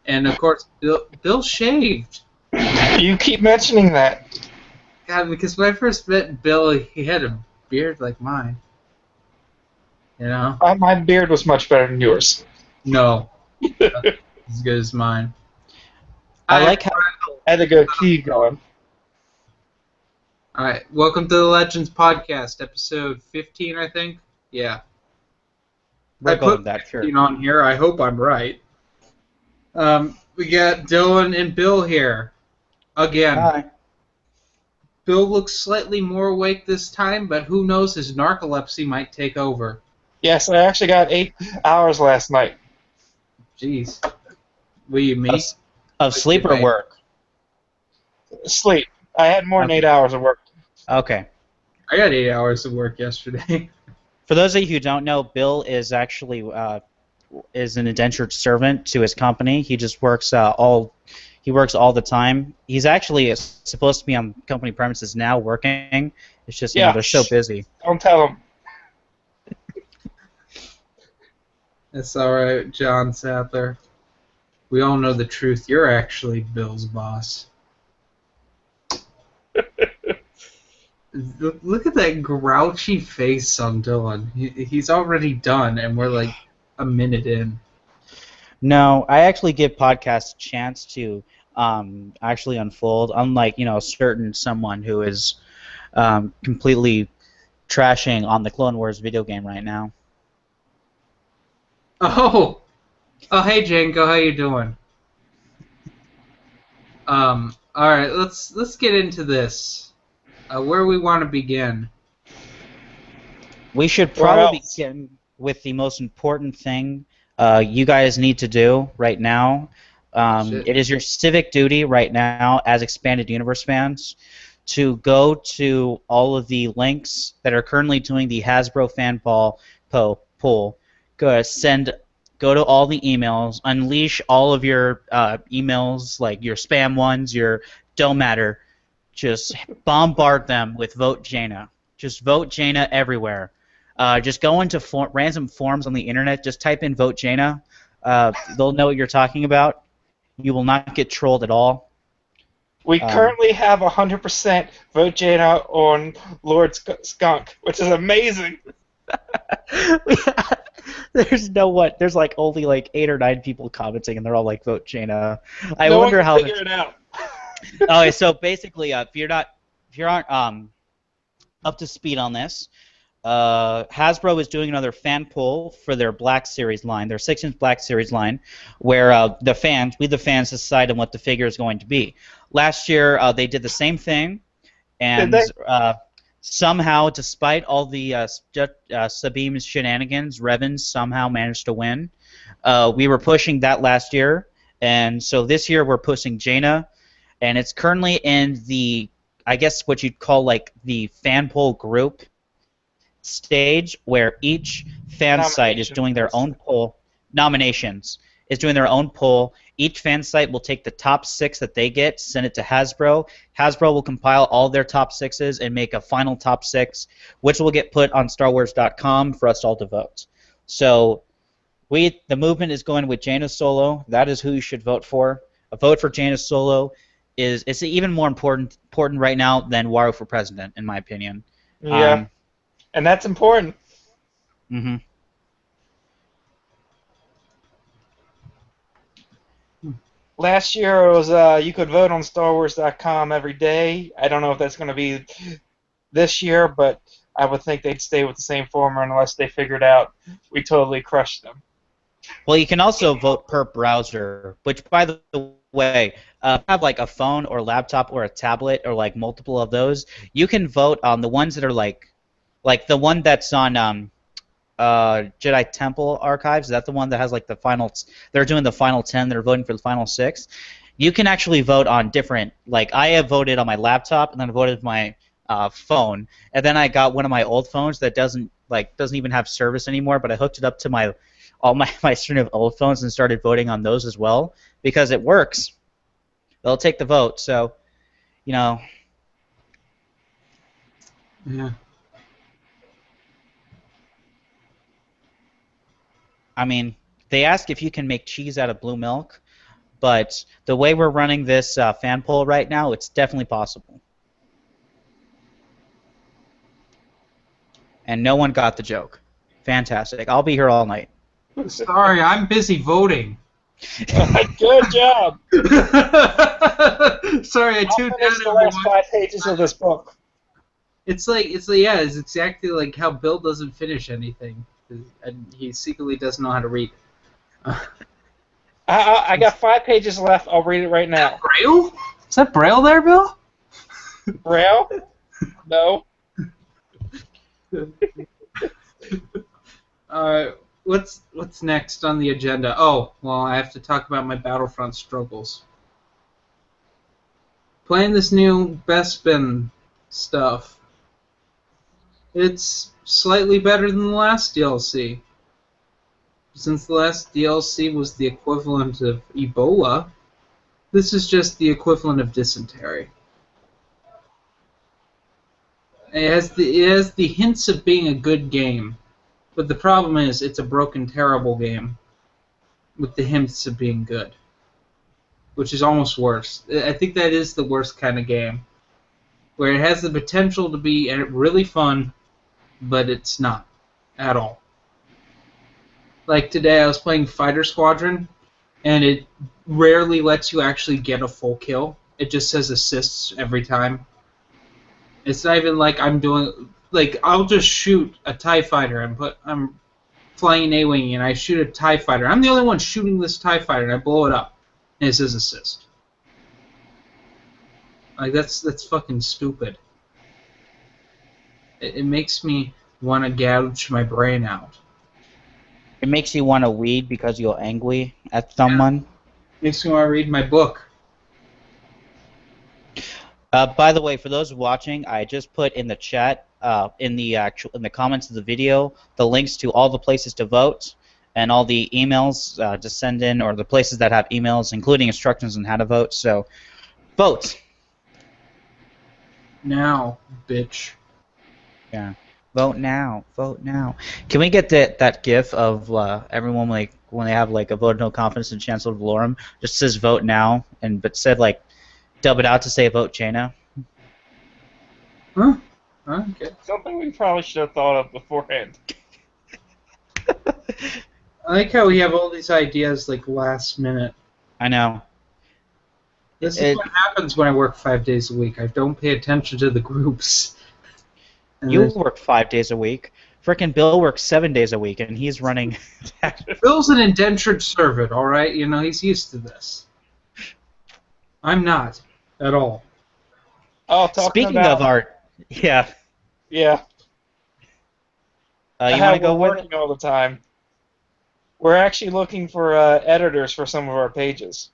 And of course, Bill shaved. You keep mentioning that. God, because when I first met Bill, he had a beard like mine. You know? My beard was much better than yours. No, as good as mine. I Hi, like how I had a good key going. all right, welcome to the Legends Podcast, episode 15, I think. Yeah, we're I going put with that. Sure. 15 on here. I hope I'm right. We got Dylan and Bill here again. Hi. Bill looks slightly more awake this time, but who knows? His narcolepsy might take over. Yes, I actually got 8 hours last night. Jeez, will you me? Of sleep or Wait. work? Sleep. I had more than 8 hours of work. Okay. I got 8 hours of work yesterday. For those of you who don't know, Bill is actually is an indentured servant to his company. He just works all the time. He's actually supposed to be on company premises now working. It's just they're so busy. Don't tell them. That's all right, John Sadler. We all know the truth. You're actually Bill's boss. Look at that grouchy face on Dylan. He's already done, and we're like a minute in. No, I actually give podcasts a chance to actually unfold. Unlike certain someone who is completely trashing on the Clone Wars video game right now. Oh, hey Janko, how you doing? All right, let's get into this. Where we want to begin? We should probably begin with the most important thing you guys need to do right now. It is your civic duty right now as Expanded Universe fans to go to all of the links that are currently doing the Hasbro fan poll. Go to all the emails, unleash all of your emails, like your spam ones, your don't matter. Just bombard them with Vote Jaina. Just vote Jaina everywhere. Just go into random forums on the internet. Just type in Vote Jaina. They'll know what you're talking about. You will not get trolled at all. We currently have 100% Vote Jaina on Lord Skunk, which is amazing. There's like only like 8 or 9 people commenting, and they're all like Vote Jaina. I no wonder one can how. Figure it out. Okay, so basically, if you aren't up to speed on this, Hasbro is doing another fan poll for their Black Series line, their 6-inch Black Series line, where we the fans decide on what the figure is going to be. Last year, they did the same thing, and somehow, despite all the Sabine shenanigans, Revan somehow managed to win. We were pushing that last year, and so this year we're pushing Jaina. And it's currently in the, I guess what you'd call like the fan poll group stage, where each fan site is doing their own poll. Nominations is doing their own poll. Each fan site will take the top 6 that they get, send it to Hasbro. Hasbro will compile all their top 6s and make a final top 6, which will get put on StarWars.com for us all to vote. So the movement is going with Jaina Solo. That is who you should vote for. A vote for Jaina Solo it's even more important right now than Waru for president, in my opinion. Yeah, and that's important. Mm-hmm. Last year it was you could vote on StarWars.com every day. I don't know if that's going to be this year, but I would think they'd stay with the same format unless they figured out we totally crushed them. Well, you can also vote per browser, which, by the way, have like a phone or laptop or a tablet or like multiple of those. You can vote on the ones that are like the one that's on Jedi Temple Archives. Is that the one that has like the final? They're doing the final 10. They're voting for the final 6. You can actually vote on different. Like I have voted on my laptop, and then I voted my phone, and then I got one of my old phones that doesn't even have service anymore. But I hooked it up to all my string of old phones and started voting on those as well because it works. They'll take the vote, so Yeah. I mean, they ask if you can make cheese out of blue milk, but the way we're running this fan poll right now, it's definitely possible. And no one got the joke. Fantastic. I'll be here all night. Sorry, I'm busy voting. Good job. Sorry, I tuned out. Finish the last 5 pages of this book. It's exactly like how Bill doesn't finish anything, and he secretly doesn't know how to read. I got 5 pages left. I'll read it right now. Braille? Is that Braille there, Bill? Braille? No. What's next on the agenda? Oh, well, I have to talk about my Battlefront struggles. Playing this new Bespin stuff. It's slightly better than the last DLC. Since the last DLC was the equivalent of Ebola, this is just the equivalent of dysentery. It has the hints of being a good game, but the problem is it's a broken, terrible game with the hints of being good, which is almost worse. I think that is the worst kind of game, where it has the potential to be really fun, but it's not at all. Like today, I was playing Fighter Squadron, and it rarely lets you actually get a full kill. It just says assists every time. It's not even like I'm doing, like, I'll just shoot a TIE fighter I'm flying an A-Wing and I shoot a TIE fighter. I'm the only one shooting this TIE fighter and I blow it up and it says assist. Like, that's fucking stupid. It makes me want to gouge my brain out. It makes you want to weed because you're angry at someone. Makes me want to read my book. By the way, for those watching, I just put in the chat, in the comments of the video, the links to all the places to vote and all the emails to send in, or the places that have emails, including instructions on how to vote. So, vote. Now, bitch. Yeah. Vote now. Vote now. Can we get that GIF of everyone like when they have like a vote of no confidence in Chancellor Valorum, just says vote now, but said like dub it out to say vote Jaina? Huh? Okay. Something we probably should have thought of beforehand. I like how we have all these ideas like last minute. I know. This is what happens when I work 5 days a week. I don't pay attention to the groups. And You work 5 days a week. Frickin' Bill works 7 days a week, and he's running. Bill's an indentured servant, all right? You know, he's used to this. I'm not at all. Oh, talking Speaking about, of art, yeah. yeah, You want to go we're with it? working all the time. We're actually looking for editors for some of our pages.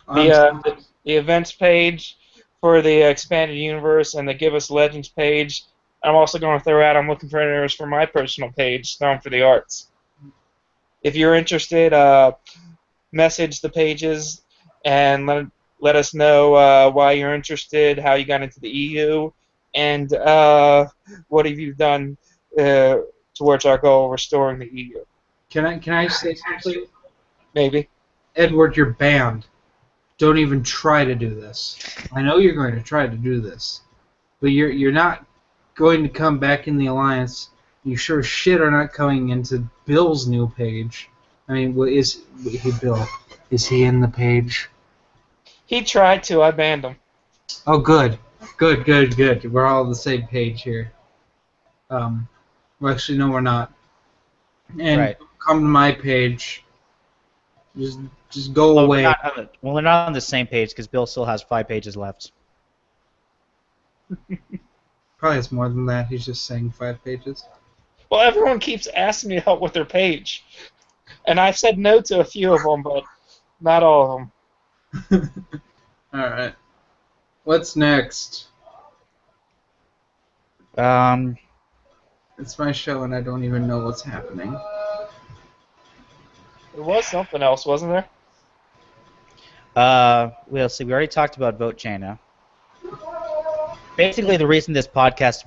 The events page for the expanded universe and the Give Us Legends page. I'm also going to throw out, I'm looking for editors for my personal page, Stone for the Arts. If you're interested, message the pages and let us know why you're interested, how you got into the EU, and what have you done towards our goal of restoring the EU. Can I say something? Maybe. Edward, you're banned. Don't even try to do this. I know you're going to try to do this, but you're not going to come back in the Alliance. You sure as shit are not coming into Bill's new page. I mean, hey Bill, is he in the page? He tried to. I banned him. Oh, good. Good. We're all on the same page here. Well, actually, no, we're not. And Right. come to my page. Just go away. We're not on the same page because Bill still has 5 pages left. Probably has more than that. He's just saying 5 pages. Well, everyone keeps asking me to help with their page. And I've said no to a few of them, but not all of them. Alright. What's next? It's my show and I don't even know what's happening. There was something else, wasn't there? We'll see. We already talked about Vote Jaina. Basically, the reason this podcast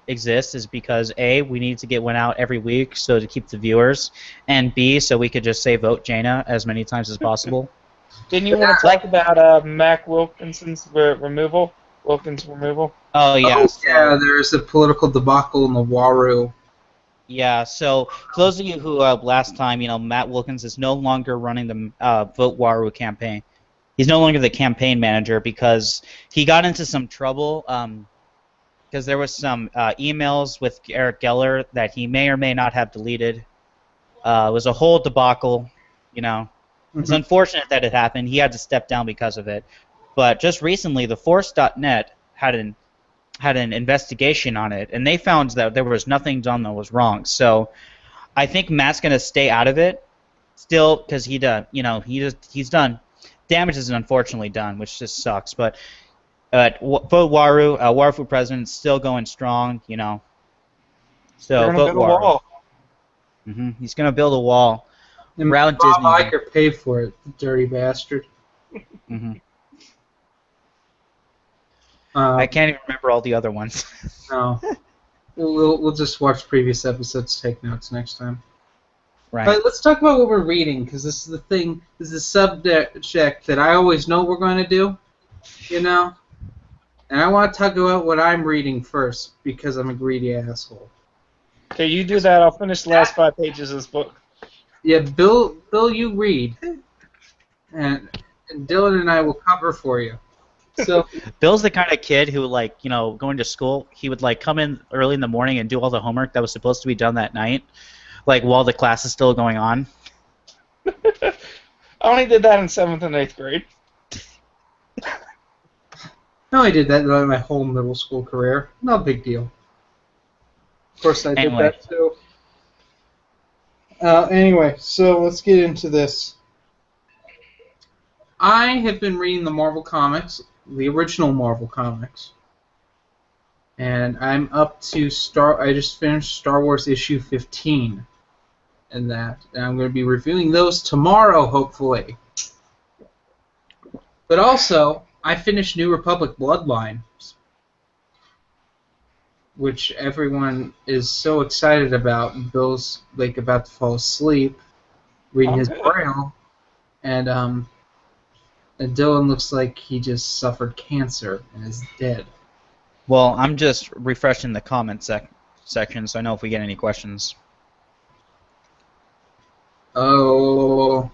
exists is because A, we need to get one out every week so to keep the viewers, and B, so we could just say vote Jaina as many times as possible. Didn't you want to talk about Mac Wilkinson's removal? Wilkins' removal? Oh, yeah. Oh, yeah, there's a political debacle in the Waru. Yeah, so for those of you who last time, Matt Wilkins is no longer running the Vote Waru campaign. He's no longer the campaign manager because he got into some trouble because there was some emails with Eric Geller that he may or may not have deleted. It was a whole debacle, It's unfortunate that it happened. He had to step down because of it. But just recently, the Force.net had an investigation on it, and they found that there was nothing done that was wrong. So I think Matt's going to stay out of it still because he's done. Damage is unfortunately done, which just sucks. But vote Waru, Waru for president, still going strong, So vote Waru. He's going to build a wall And around Bob Disney. Iger paid for it, the dirty bastard. I can't even remember all the other ones. No. We'll just watch previous episodes, take notes next time. Right. All right, let's talk about what we're reading, because this is the thing, this is the subject that I always know we're going to do, And I want to talk about what I'm reading first, because I'm a greedy asshole. Okay, you do that. I'll finish the last 5 pages of this book. Yeah, Bill, you read, and Dylan and I will cover for you. So Bill's the kind of kid who, going to school, he would, come in early in the morning and do all the homework that was supposed to be done that night, while the class is still going on. I only did that in 7th and 8th grade. No, I did that in my whole middle school career. No big deal. Of course, I did that too. Anyway, so let's get into this. I have been reading the Marvel Comics, the original Marvel Comics, and I'm up to I just finished Star Wars issue 15, and I'm going to be reviewing those tomorrow, hopefully. But also, I finished New Republic Bloodlines, which everyone is so excited about. Bill's about to fall asleep, reading his Braille, and Dylan looks like he just suffered cancer and is dead. Well, I'm just refreshing the comment section, so I know if we get any questions. Oh,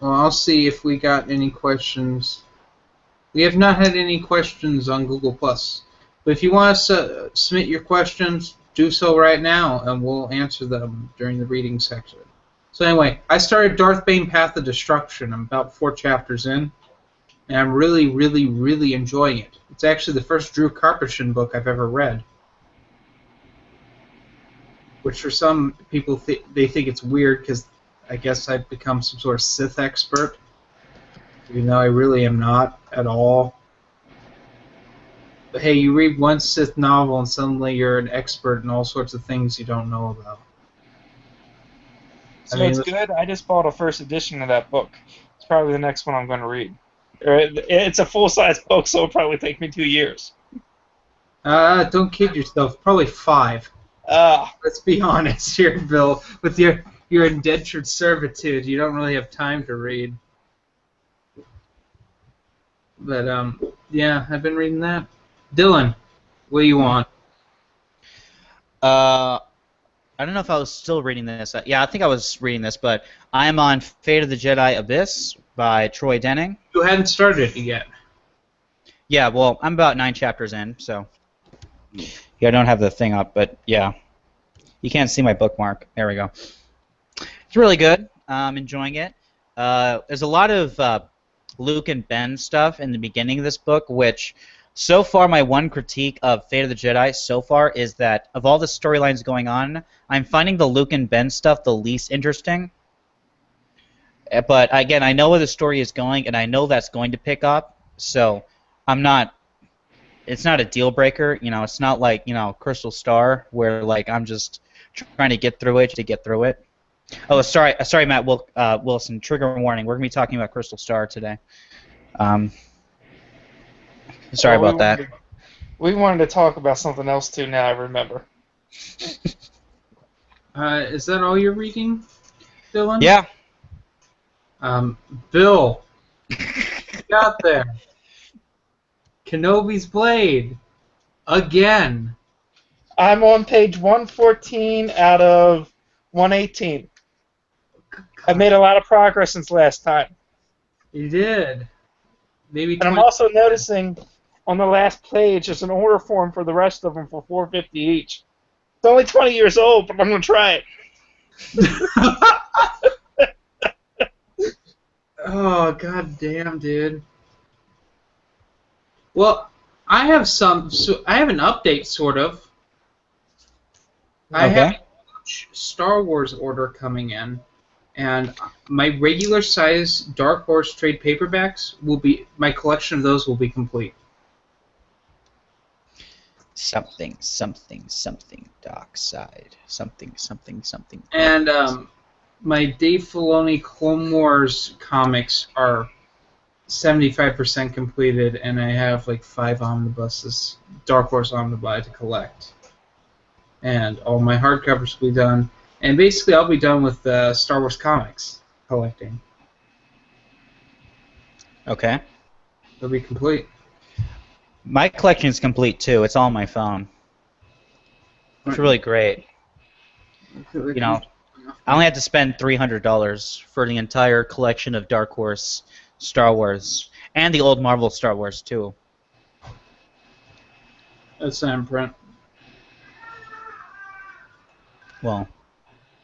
well, I'll see if we got any questions. We have not had any questions on Google+. But if you want to submit your questions, do so right now, and we'll answer them during the reading section. So anyway, I started Darth Bane Path of Destruction. I'm about 4 chapters in, and I'm really, really, really enjoying it. It's actually the first Drew Karpyshyn book I've ever read, which for some people they think it's weird because I guess I've become some sort of Sith expert, even though I really am not at all. But hey, you read one Sith novel and suddenly you're an expert in all sorts of things you don't know about. So it's good. I just bought a first edition of that book. It's probably the next one I'm going to read. It's a full-size book, so it'll probably take me 2 years. Don't kid yourself. Probably 5. Let's be honest here, Bill. With your indentured servitude, you don't really have time to read. But yeah, I've been reading that. Dylan, what do you want? I don't know if I was still reading this. Yeah, I think I was reading this, but I'm on Fate of the Jedi Abyss by Troy Denning. You hadn't started it yet. Yeah, well, I'm about 9 chapters in, so yeah, I don't have the thing up, but yeah. You can't see my bookmark. There we go. It's really good. I'm enjoying it. There's a lot of Luke and Ben stuff in the beginning of this book, which so far my one critique of Fate of the Jedi so far is that of all the storylines going on, I'm finding the Luke and Ben stuff the least interesting. But again, I know where the story is going, and I know that's going to pick up, so I'm not. It's not a deal breaker, It's not like Crystal Star, where I'm just trying to get through it to get through it. Oh, sorry, Matt Wilson. Trigger warning. We're gonna be talking about Crystal Star today. Sorry about that. We wanted to talk about something else too. Now I remember. Is that all you're reading, Dylan? Yeah. Bill, got there. Kenobi's Blade. Again. I'm on page 114 out of 118. I've made a lot of progress since last time. You did. Maybe. And I'm also noticing on the last page there's an order form for the rest of them for $4.50 each. It's only 20 years old, but I'm going to try it. Oh, god damn, dude. Well, I have I have an update, sort of. I have a huge Star Wars order coming in, and my regular size Dark Horse trade paperbacks my collection of those will be complete. Something, dark side. Something. And my Dave Filoni Clone Wars comics are 75% completed, and I have like 5 omnibuses, Dark Horse omnibuy to collect. And all my hardcovers will be done. And basically, I'll be done with Star Wars comics collecting. Okay. They'll be complete. My collection is complete too. It's all on my phone. It's really great. You know, I only had to spend $300 for the entire collection of Dark Horse Star Wars and the old Marvel Star Wars too. That's an imprint. Well,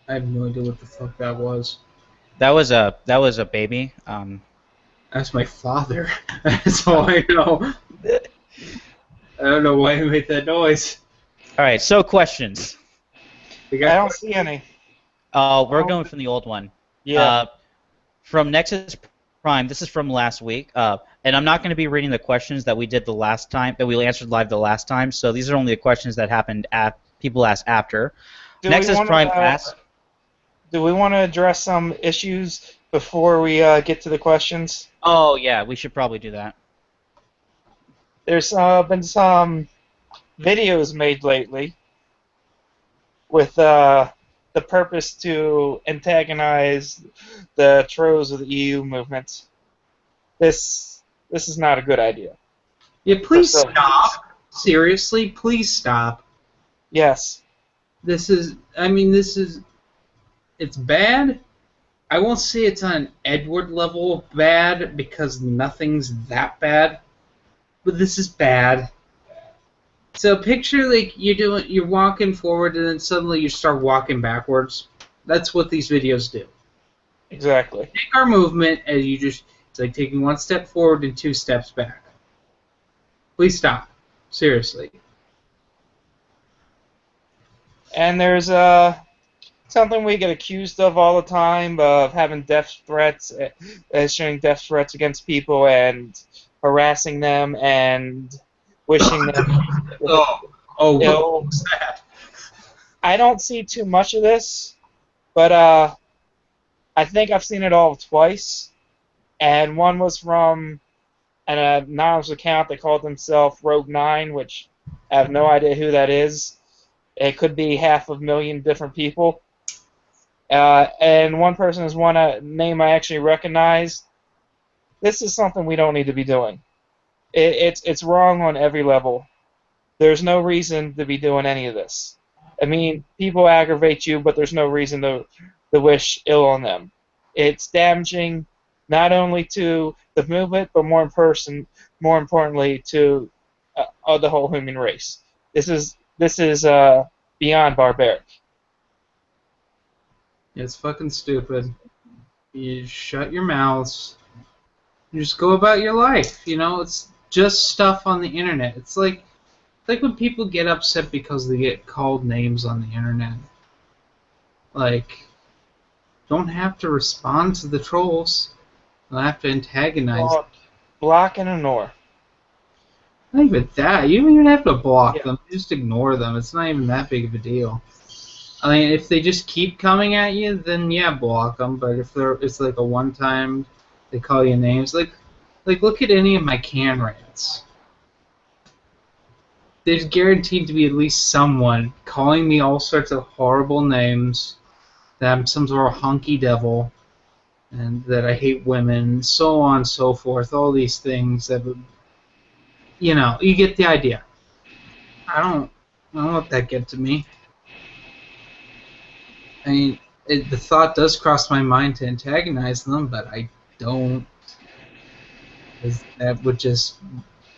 I have no idea what the fuck that was. that was a baby. That's my father. That's all I know. I don't know why he made that noise. All right, so questions. I don't see any. We're going from the old one. Yeah. From Nexus Prime. This is from last week, and I'm not going to be reading the questions that we did the last time that we answered live the last time. So these are only the questions that happened people asked after. Nexus Prime asked. Do we want to address some issues before we get to the questions? Oh yeah, we should probably do that. There's been some videos made lately with the purpose to antagonize the trolls of the EU movement. This is not a good idea. Yeah, please stop. Seriously, please stop. Yes. It's bad. I won't say it's on an Edward level of bad because nothing's that bad, but this is bad. So picture like you're walking forward and then suddenly you start walking backwards. That's what these videos do. Exactly. Take our movement and it's like taking 1 step forward and 2 steps back. Please stop. Seriously. And there's something we get accused of all the time of having death threats, issuing death threats against people and harassing them and wishing them ill. What's that? I don't see too much of this, but I think I've seen it all twice. And one was from an anonymous account that called themselves Rogue9, which I have no idea who that is. It could be 500,000 different people. And one person is one name I actually recognize. This is something we don't need to be doing. It's wrong on every level. There's no reason to be doing any of this. I mean, people aggravate you, but there's no reason to wish ill on them. It's damaging not only to the movement, but more importantly to the whole human race. This is beyond barbaric. It's fucking stupid. You shut your mouths. You just go about your life. You know, it's just stuff on the internet. It's like when people get upset because they get called names on the internet. Like, don't have to respond to the trolls. Don't have to antagonize. Block and ignore. Not even that. You don't even have to block them. Just ignore them. It's not even that big of a deal. I mean, if they just keep coming at you, then yeah, block them. But if it's like a one-time, they call you names. Like look at any of my can rants. there's guaranteed to be at least someone calling me all sorts of horrible names, that I'm some sort of hunky devil, and that I hate women, so on and so forth, all these things that would, you get the idea. I don't let that get to me. I mean, the thought does cross my mind to antagonize them, but I don't, 'cause that would just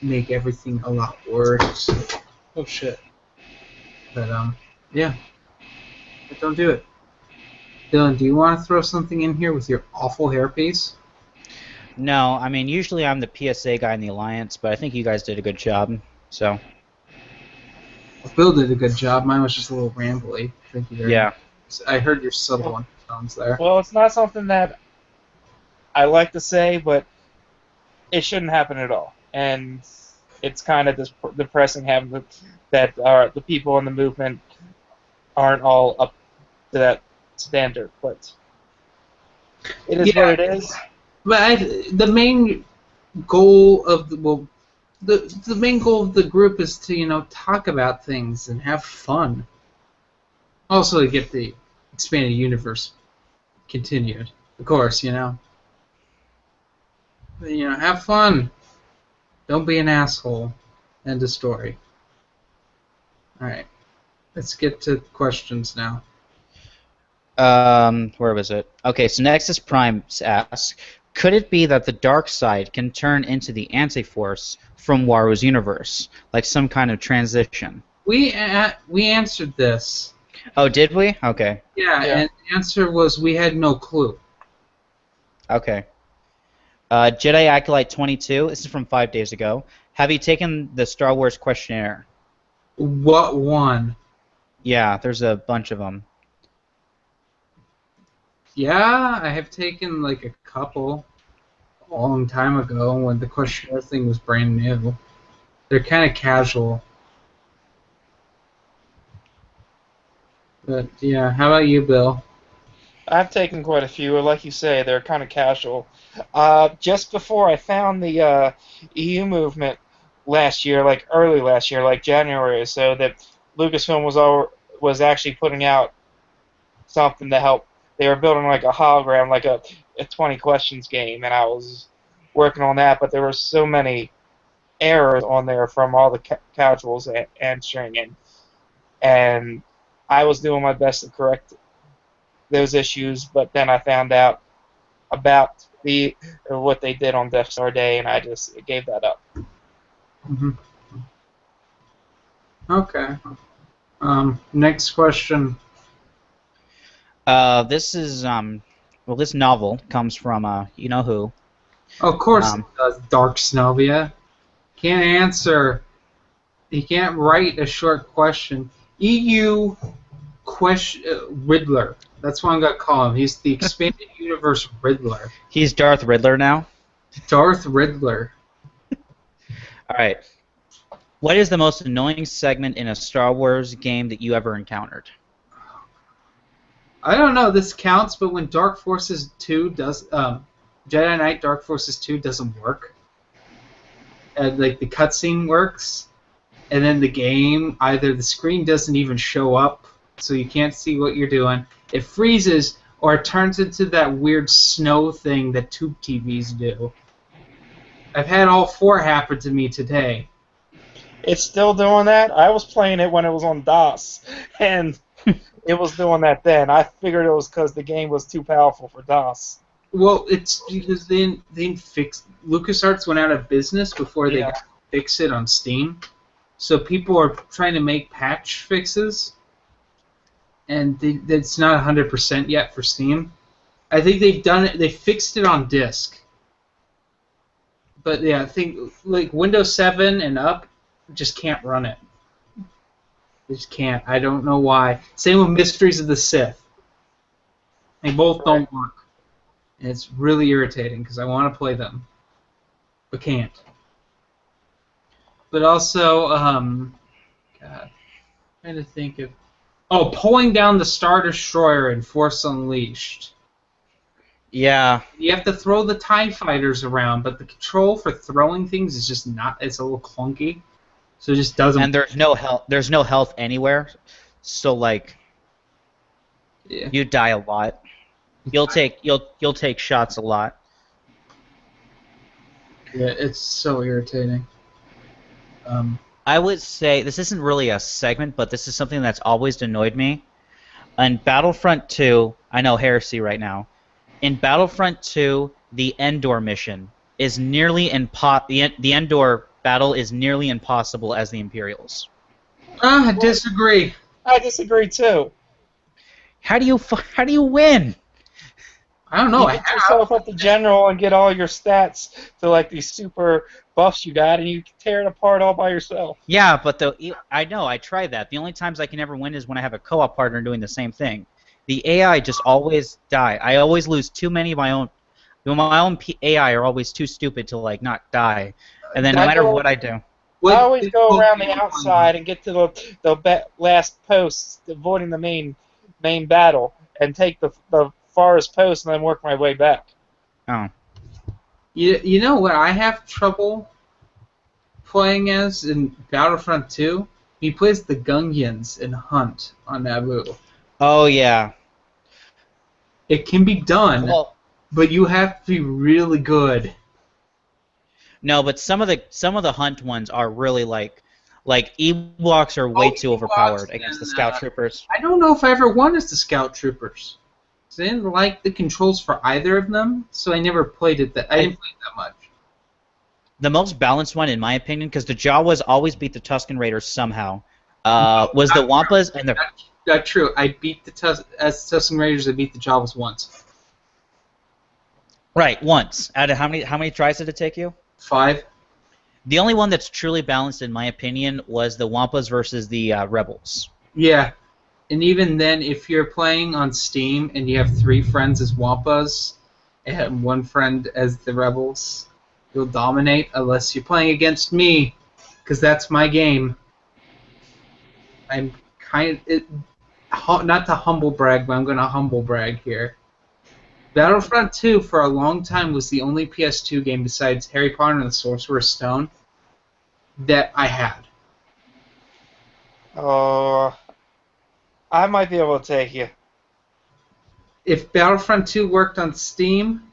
make everything a lot worse. Oh shit. But yeah, but don't do it. Dylan, do you want to throw something in here with your awful hairpiece? No, I mean, usually I'm the PSA guy in the Alliance, but I think you guys did a good job, so. Well, Bill did a good job. Mine was just a little rambly. Thank you very much. I heard your subtle undertones there. Well, it's not something that I like to say, but it shouldn't happen at all. And it's kind of depressing having that the people in the movement aren't all up to that standard. But it is what it is. But the main goal of the main goal of the group is to talk about things and have fun. Also to get the expanded universe continued, of course. But, have fun. Don't be an asshole. End of story. All right, let's get to questions now. Where was it? Okay, so Nexus Prime asks, could it be that the dark side can turn into the Anti-Force from Waru's universe, like some kind of transition? We answered this. Oh, did we? Okay. Yeah, and the answer was we had no clue. Okay. Jedi Acolyte 22, this is from 5 days ago. Have you taken the Star Wars questionnaire? What one? Yeah, there's a bunch of them. Yeah, I have taken like a couple a long time ago when the questionnaire thing was brand new. They're kind of casual. But yeah, how about you, Bill? I've taken quite a few. Like you say, they're kind of casual. Just before I found the EU movement last year, like early last year, like January or so, that Lucasfilm was actually putting out something to help. They were building like a hologram, like a 20 questions game, and I was working on that, but there were so many errors on there from all the casuals answering, and I was doing my best to correct those issues, but then I found out about what they did on Death Star Day, and I just gave that up. Mm-hmm. Okay. Next question. This is this novel comes from you know who. Of course it does, Dark Snovia. Can't answer. He can't write a short question. EU Riddler. That's what I'm gonna call him. He's the expanded universe Riddler. He's Darth Riddler now? Darth Riddler. Alright. What is the most annoying segment in a Star Wars game that you ever encountered? I don't know if this counts, but when Dark Forces 2 does Jedi Knight Dark Forces 2 doesn't work. Like the cutscene works, and then the game, either the screen doesn't even show up, so you can't see what you're doing. It freezes, or it turns into that weird snow thing that tube TVs do. I've had all 4 happen to me today. It's still doing that? I was playing it when it was on DOS, and it was doing that then. I figured it was because the game was too powerful for DOS. Well, it's because they fixed... LucasArts went out of business before they got to fix it on Steam. So people are trying to make patch fixes, and it's not 100% yet for Steam. I think they've done it. They fixed it on disk. But yeah, I think like Windows 7 and up just can't run it. They just can't. I don't know why. Same with Mysteries of the Sith. They both don't work. And it's really irritating because I want to play them, but can't. But also, God, I'm trying to think of... Oh, pulling down the Star Destroyer in Force Unleashed. Yeah. You have to throw the TIE fighters around, but the control for throwing things is just not... It's a little clunky. So it just doesn't. And there's no health. There's no health anywhere. So like, Yeah. you die a lot. You'll take shots a lot. Yeah, it's so irritating. I would say this isn't really a segment, but this is something that's always annoyed me. In Battlefront 2, I know heresy right now. In Battlefront 2, the Endor mission is nearly the Endor battle is nearly impossible as the Imperials. I disagree. I disagree too. How do you win? I don't know. You get yourself up to general and get all your stats to like these super buffs you got, and you tear it apart all by yourself. Yeah, but I know I tried that. The only times I can ever win is when I have a co-op partner doing the same thing. The AI just always die. I always lose too many of my own. My own AI are always too stupid to like not die, and then no matter what I do. I always go around the outside and get to the last post, avoiding the main battle, and take the farthest post, and then work my way back. Oh. You know what I have trouble playing as in Battlefront 2? He plays the Gungans in Hunt on Naboo. Oh yeah. It can be done, Well, but you have to be really good. no, but some of the Hunt ones are really like Ewoks are way too overpowered against the Scout Troopers. I don't know if I ever won as the Scout Troopers. I didn't like the controls for either of them, so I never played it. I didn't play it that much. The most balanced one, in my opinion, because the Jawas always beat the Tusken Raiders somehow, was the Wampas and the. That's true. I beat the Tusken Raiders. I beat the Jawas once. Right, once. Out of how many tries did it take you? 5. The only one that's truly balanced, in my opinion, was the Wampas versus the Rebels. Yeah. And even then, if you're playing on Steam and you have 3 friends as Wampas and 1 friend as the Rebels, you'll dominate unless you're playing against me, because that's my game. I'm not to humble brag, but I'm going to humble brag here. Battlefront 2 for a long time was the only PS2 game besides Harry Potter and the Sorcerer's Stone that I had. I might be able to take you. If Battlefront 2 worked on Steam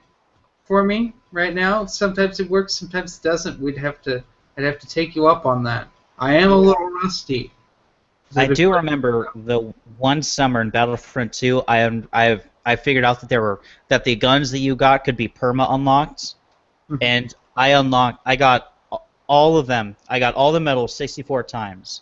for me right now, sometimes it works, sometimes it doesn't. I'd have to take you up on that. I am a little rusty. I do remember the one summer in Battlefront 2. I figured out that the guns that you got could be perma unlocked, and I got all of them. I got all the medals 64 times.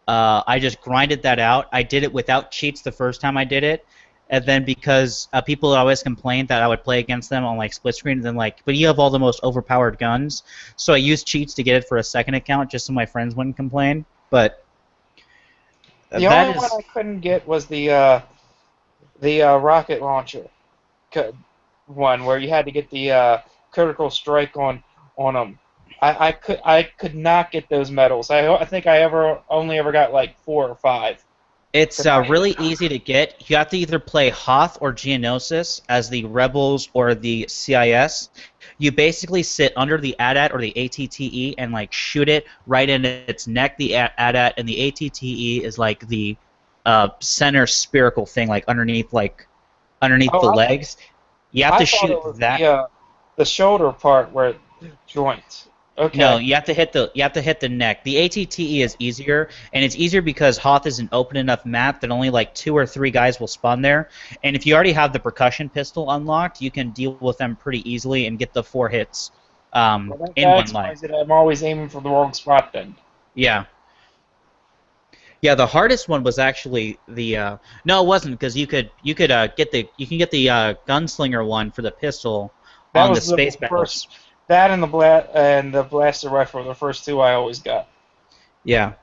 I just grinded that out. I did it without cheats the first time I did it, and then because people always complained that I would play against them on like split screen, and then like, but you have all the most overpowered guns, so I used cheats to get it for a second account just so my friends wouldn't complain. But the only one I couldn't get was the rocket launcher one, where you had to get the critical strike on them. I could not get those medals. I think I only ever got like 4 or 5. It's really easy to get. You have to either play Hoth or Geonosis as the Rebels or the CIS. You basically sit under the AT-AT or the ATTE and like shoot it right in its neck. The AT-AT and the ATTE is like the center spherical thing, like underneath the legs. You have to shoot that. The shoulder part where it joints. Okay. No, you have to hit the neck. The ATTE is easier, and it's easier because Hoth is an open enough map that only like 2 or 3 guys will spawn there. And if you already have the percussion pistol unlocked, you can deal with them pretty easily and get the 4 hits in one life. I'm always aiming for the wrong spot then. Yeah. Yeah, the hardest one was actually the no, it wasn't, because you can get the gunslinger one for the pistol on the space battles. That and the blaster rifle were the first 2 I always got. Yeah,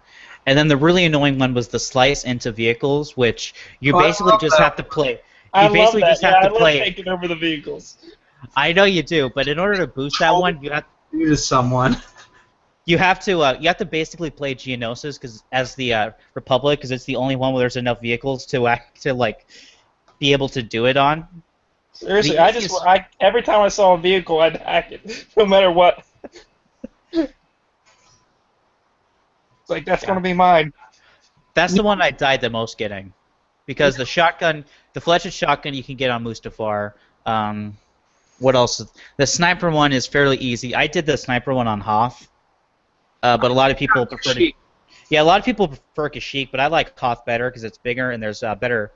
and then the really annoying one was the slice into vehicles, which you basically just have to play. You basically just have to play. I love taking over the vehicles. I know you do, but in order to boost that one, you have to do to someone. You have to basically play Geonosis because as the Republic, because it's the only one where there's enough vehicles to like be able to do it on. Seriously, every time I saw a vehicle, I'd hack it, no matter what. It's like, that's going to be mine. That's the one I died the most getting. Because the shotgun, the fletched shotgun you can get on Mustafar. What else? The sniper one is fairly easy. I did the sniper one on Hoth. But a lot of people prefer to... Yeah, a lot of people prefer Kashyyyk, but I like Hoth better because it's bigger and there's better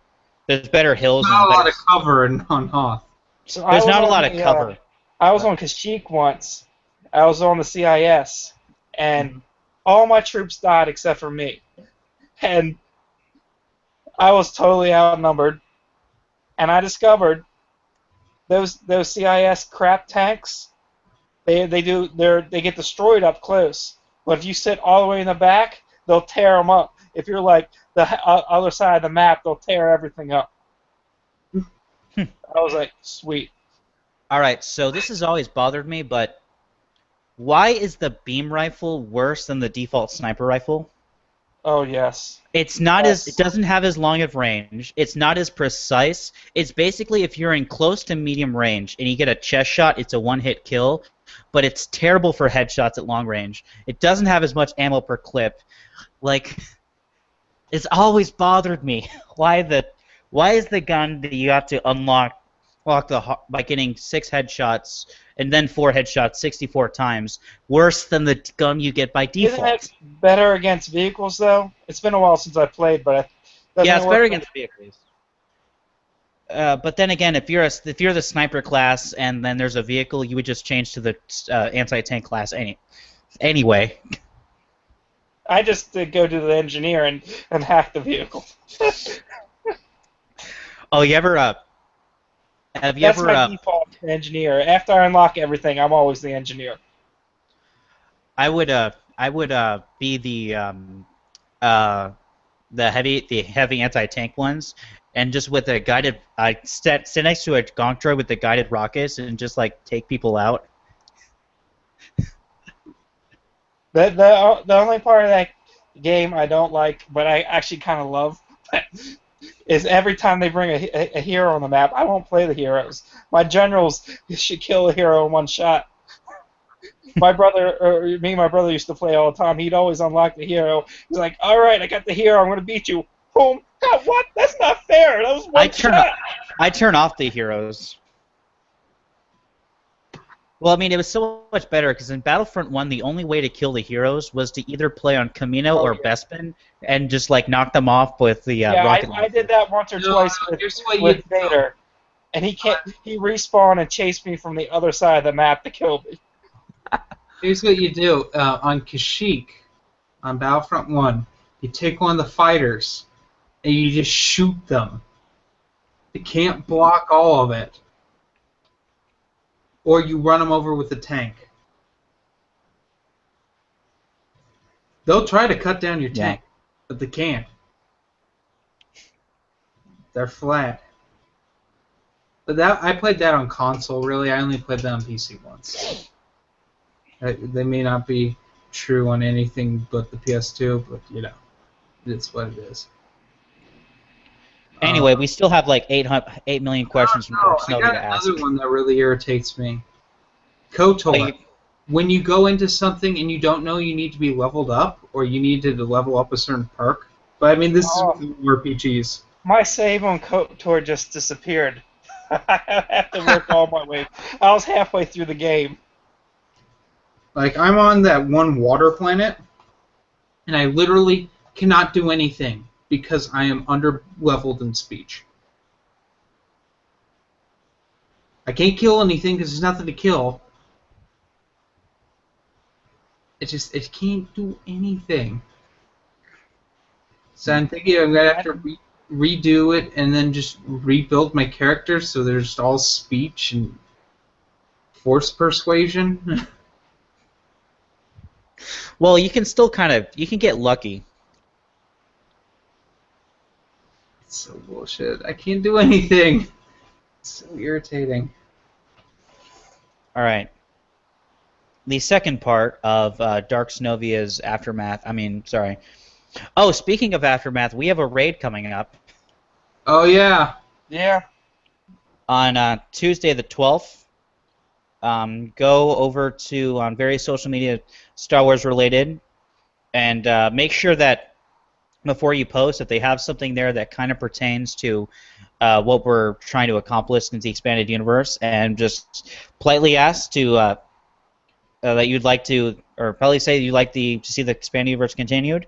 hills. Not and a lot of cover on Hoth. So There's not a lot of cover. I was on Kashyyyk once. I was on the CIS, and all my troops died except for me. And I was totally outnumbered. And I discovered those CIS crap tanks, they get destroyed up close. But if you sit all the way in the back, they'll tear them up. If you're like the other side of the map, they'll tear everything up. I was like, sweet. All right, so this has always bothered me, but why is the beam rifle worse than the default sniper rifle? Oh yes. It's not it doesn't have as long of range. It's not as precise. It's basically if you're in close to medium range and you get a chest shot, it's a one-hit kill, but it's terrible for headshots at long range. It doesn't have as much ammo per clip. Like, it's always bothered me. Why is the gun that you have to unlock by getting 6 headshots and then 4 headshots 64 times worse than the gun you get by default? Isn't it better against vehicles, though? It's been a while since I played, but yeah, it's better against vehicles. But then again, if you're the sniper class and then there's a vehicle, you would just change to the anti-tank class anyway. I just go to the engineer and hack the vehicle. Oh, you ever have you That's ever? my default engineer. After I unlock everything, I'm always the engineer. I would be the heavy anti-tank ones, and just with a guided, I sit next to a gonk droid with the guided rockets and just like take people out. The only part of that game I don't like, but I actually kind of love, is every time they bring a hero on the map, I won't play the heroes. My generals should kill a hero in one shot. Me and my brother used to play all the time. He'd always unlock the hero. He's like, all right, I got the hero. I'm going to beat you. Boom. God, what? That's not fair. That was one shot. I turn off the heroes. Well, I mean, it was so much better because in Battlefront 1, the only way to kill the heroes was to either play on Camino or Bespin and just like knock them off with the rocket launcher. I did that once or twice with Vader, and he respawned and chased me from the other side of the map to kill me. Here's what you do on Kashyyyk, on Battlefront 1. You take one of the fighters and you just shoot them. You can't block all of it. Or you run them over with the tank. They'll try to cut down your tank, but they can't. They're flat. But I played that on console, really. I only played that on PC once. They may not be true on anything but the PS2, but, you know, it's what it is. Anyway, we still have like 8 million questions from Dark Snowy to ask. Another one that really irritates me. KOTOR. When you go into something and you don't know you need to be leveled up, or you need to level up a certain perk, but I mean, this is with RPGs. My save on KOTOR just disappeared. I have to work all my way. I was halfway through the game. Like, I'm on that one water planet, and I literally cannot do anything because I am under-leveled in speech. I can't kill anything because there's nothing to kill. It can't do anything. So I'm thinking I'm going to have to redo it and then just rebuild my character so there's all speech and force persuasion. Well, you can still you can get lucky. It's so bullshit. I can't do anything. It's so irritating. All right. The second part of Dark Snovia's Aftermath. Oh, speaking of Aftermath, we have a raid coming up. Oh, yeah. Yeah. On Tuesday the 12th. Go over to, on various social media, Star Wars related. and make sure that before you post that they have something there that kind of pertains to what we're trying to accomplish in the expanded universe, and just politely ask to that you'd like to, or probably say you'd like to see the expanded universe continued.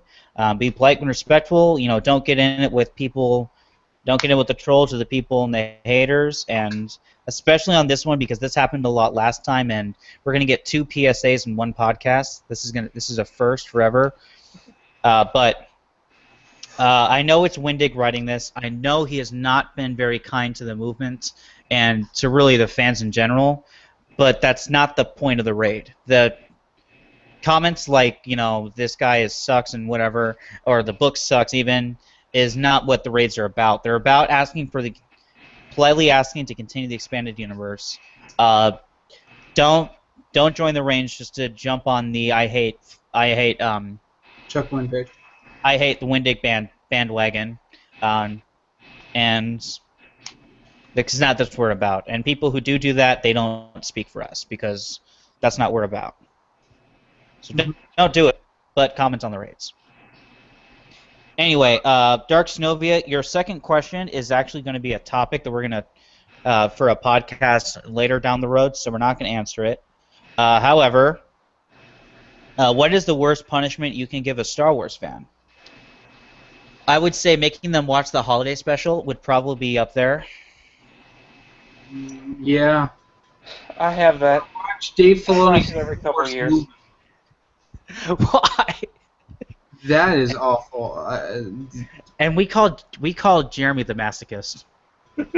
Be polite and respectful. You know, don't get in it with people. Don't get in with the trolls or the people and the haters, and especially on this one because this happened a lot last time, and we're gonna get 2 PSAs in one podcast. This is a first forever. But I know it's Windig writing this. I know he has not been very kind to the movement and to really the fans in general, but that's not the point of the raid. The comments like, you know, this guy sucks and whatever, or the book sucks even, is not what the raids are about. They're about politely asking to continue the expanded universe. Don't join the range just to jump on the I hate Chuck Wendig. I hate the Windig bandwagon, and because that's what we're about. And people who do that, they don't speak for us because that's not what we're about. So don't do it, but comment on the raids. Anyway, Dark Synovia, your second question is actually going to be a topic that we're going to for a podcast later down the road, so we're not going to answer it. However, what is the worst punishment you can give a Star Wars fan? I would say making them watch the holiday special would probably be up there. Yeah. I have that. Watch Dave Filoni every couple of years. Why? That is awful. And we called Jeremy the masochist. What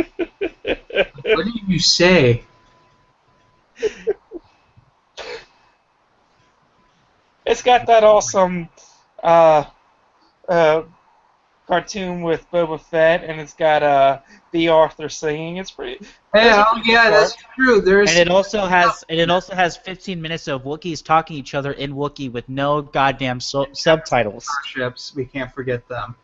did you say? It's got that awesome cartoon with Boba Fett, and it's got B. Arthur singing. It's pretty. Yeah, that's true. And it also has 15 minutes of Wookiees talking to each other in Wookiee with no goddamn subtitles. Starships, we can't forget them.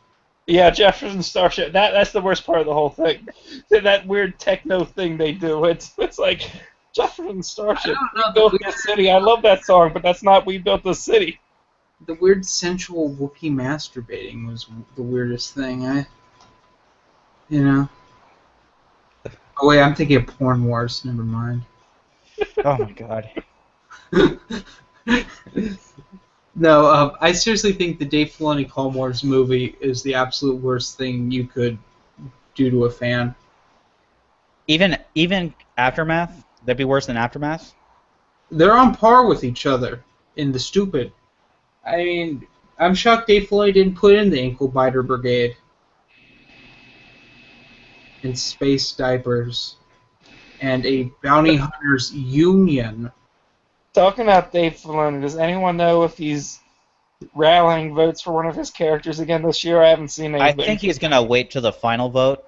Yeah, Jefferson Starship. That's the worst part of the whole thing. That weird techno thing they do. It's like Jefferson Starship. We built this city. I love that song, but that's not We Built the City. The weird sensual Wookiee masturbating was the weirdest thing. You know. Oh wait, I'm thinking of Porn Wars. Never mind. Oh my god. No, I seriously think the Dave Filoni Clone Wars movie is the absolute worst thing you could do to a fan. Even Aftermath? That'd be worse than Aftermath? They're on par with each other in the stupid. I mean, I'm shocked Dave Filoni didn't put in the Ankle Biter Brigade. And space diapers. And a bounty hunters union. Talking about Dave Filoni, does anyone know if he's rallying votes for one of his characters again this year? I haven't seen anything. I think he's going to wait till the final vote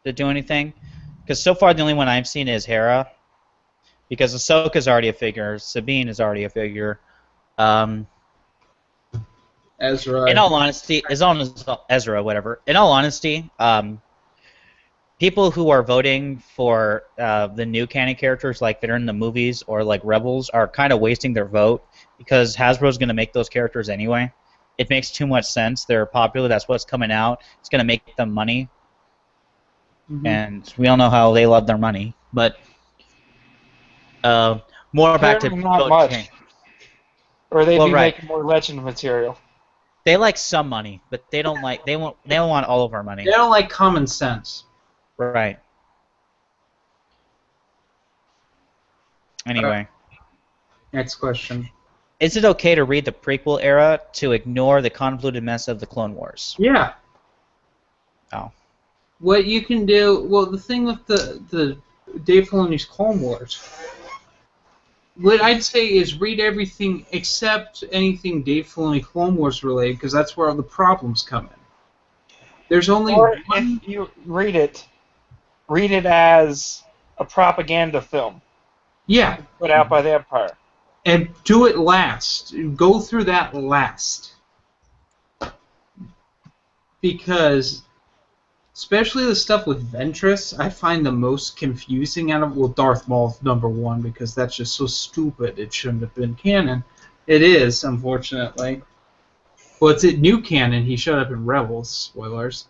to do anything. Because so far the only one I've seen is Hera. Because Ahsoka's already a figure. Sabine is already a figure. Ezra. In all honesty, Ezra, whatever. In all honesty, people who are voting for the new canon characters, like that are in the movies or like Rebels, are kind of wasting their vote because Hasbro's going to make those characters anyway. It makes too much sense. They're popular. That's what's coming out. It's going to make them money. Mm-hmm. And we all know how they love their money. But more back to not much. Or they'd be making more Legend material. They like some money, but they don't want all of our money. They don't like common sense. Right. Anyway. Next question. Is it okay to read the prequel era to ignore the convoluted mess of the Clone Wars? Yeah. Oh. What you can do, well, the thing with the Dave Filoni's Clone Wars, what I'd say is read everything except anything Dave Filoni Clone Wars related, because that's where all the problems come in. There's only or one. If you read it as a propaganda film. Yeah. Put out by the Empire. And do it last. Go through that last. Because, especially the stuff with Ventress, I find the most confusing out of, well, Darth Maul's number one, because that's just so stupid. It shouldn't have been canon. It is, unfortunately. Well, it's at New Canon. He showed up in Rebels. Spoilers.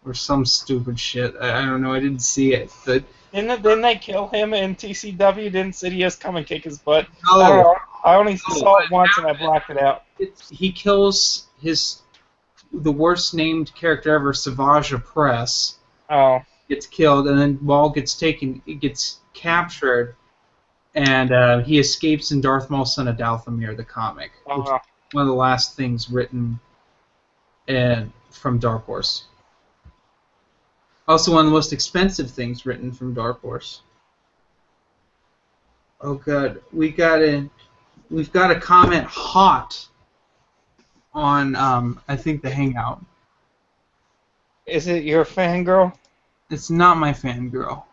Or some stupid shit. I don't know. I didn't see it, but Didn't they kill him in TCW? Didn't Sidious come and kick his butt? no. I don't know. I only No, saw it once and I blacked it out. He kills the worst named character ever, Savage Press. Oh. Gets killed, and then Maul gets captured, and he escapes in Darth Maul, Son of Dathomir, the comic. Which is one of the last things written from Dark Horse. Also one of the most expensive things written from Dark Horse. Oh god, we've got a comment hot on I think the Hangout. Is it your fangirl? It's not my fangirl.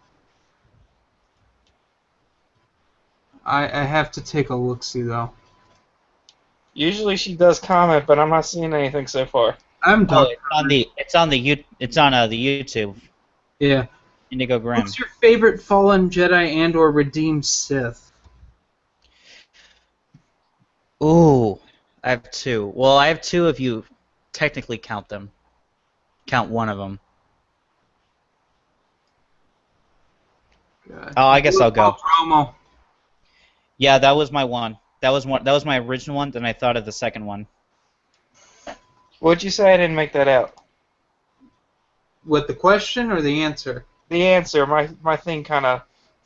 I have to take a look-see though. Usually she does comment, but I'm not seeing anything so far. I'm done. It's on the YouTube. Yeah. Indigo Grim. What's your favorite fallen Jedi and/or redeemed Sith? Ooh, I have two. Well, I have two if you technically count them. Count one of them. God. Oh, I guess I'll go. Promo. Yeah, that was my one. That was my original one. Then I thought of the second one. What'd you say? I didn't make that out. What, the question or the answer? The answer. My thing kind of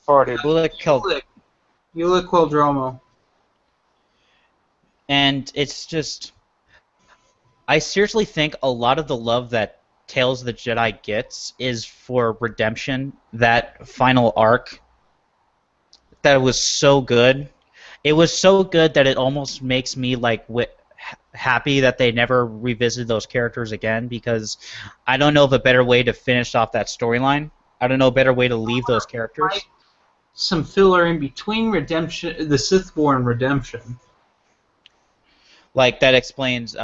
farted. Ulic Quildromo. And it's just, I seriously think a lot of the love that Tales of the Jedi gets is for redemption. That final arc, that was so good. It was so good that it almost makes me like happy that they never revisited those characters again, because I don't know of a better way to finish off that storyline. I don't know a better way to leave those characters. Some filler in between Redemption, the Sith-born and Redemption. Like that explains